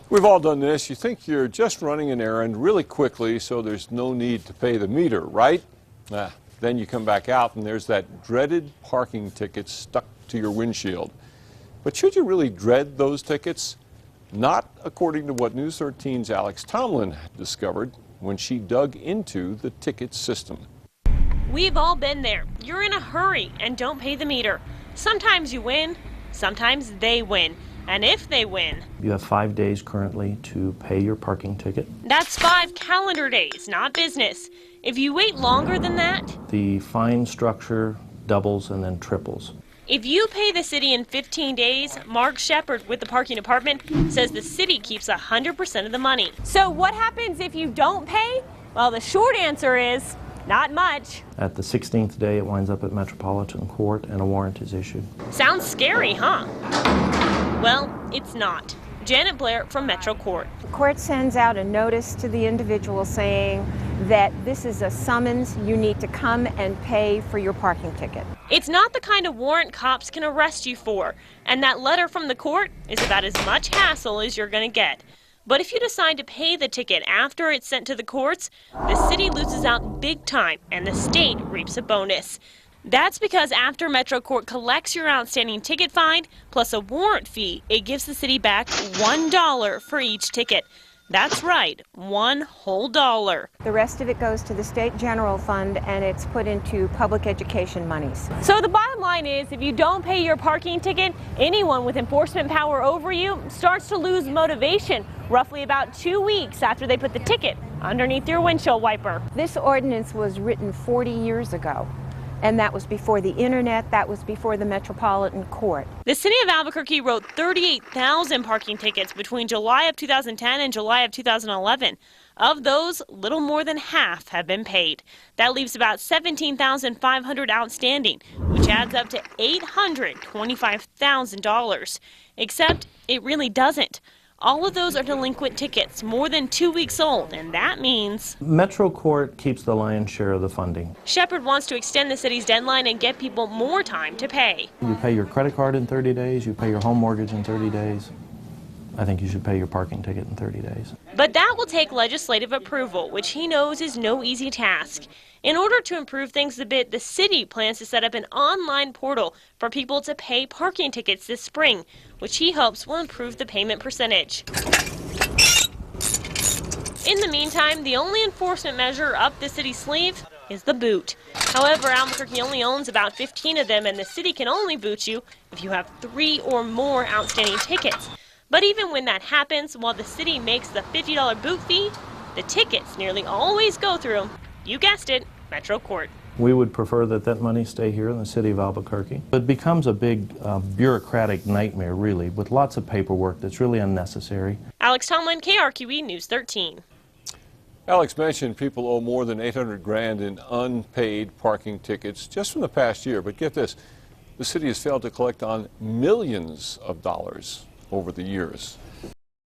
We've all done this. You think you're just running an errand really quickly so there's no need to pay the meter, right? Then you come back out and there's that dreaded parking ticket stuck to your windshield. But should you really dread those tickets? Not according to what News 13's Alex Tomlin discovered when she dug into the ticket system. We've all been there. You're in a hurry and don't pay the meter. Sometimes you win, sometimes they win. And if they win, you have 5 days currently to pay your parking ticket. That's 5 calendar days, not business. If you wait longer than that, the fine structure doubles and then triples. If you pay the city in 15 days, Mark Shepard with the parking department says the city keeps 100% of the money. So what happens if you don't pay? Well, the short answer is not much. At the 16th day, it winds up at Metropolitan Court and a warrant is issued. Sounds scary, huh? Well, it's not. Janet Blair from Metro Court. The court sends out a notice to the individual saying that this is a summons. You need to come and pay for your parking ticket. It's not the kind of warrant cops can arrest you for. And that letter from the court is about as much hassle as you're going to get. But if you decide to pay the ticket after it's sent to the courts, the city loses out big time and the state reaps a bonus. That's because after Metro Court collects your outstanding ticket fine plus a warrant fee, it gives the city back $1 for each ticket. That's right, $1 whole. The rest of it goes to the state general fund and it's put into public education monies. So the bottom line is, if you don't pay your parking ticket, anyone with enforcement power over you starts to lose motivation roughly about 2 weeks after they put the ticket underneath your windshield wiper. This ordinance was written 40 years ago. And that was before the internet, that was before the Metropolitan Court. The city of Albuquerque wrote 38,000 parking tickets between July of 2010 and July of 2011. Of those, little more than half have been paid. That leaves about 17,500 outstanding, which adds up to $825,000. Except it really doesn't. All of those are delinquent tickets, more than 2 weeks old, and that means Metro Court keeps the lion's share of the funding. Shepard wants to extend the city's deadline and get people more time to pay. You pay your credit card in 30 days, you pay your home mortgage in 30 days. I think you should pay your parking ticket in 30 days. But that will take legislative approval, which he knows is no easy task. In order to improve things a bit, the city plans to set up an online portal for people to pay parking tickets this spring, which he hopes will improve the payment percentage. In the meantime, the only enforcement measure up the city's sleeve is the boot. However, Albuquerque only owns about 15 of them, and the city can only boot you if you have 3 or more outstanding tickets. But even when that happens, while the city makes the $50 boot fee, the tickets nearly always go through, you guessed it, Metro Court. We would prefer that that money stay here in the city of Albuquerque. It becomes a big bureaucratic nightmare, really, with lots of paperwork that's really unnecessary. Alex Tomlin, KRQE News 13. Alex mentioned people owe more than $800,000 in unpaid parking tickets just from the past year. But get this, the city has failed to collect on millions of dollars over the years.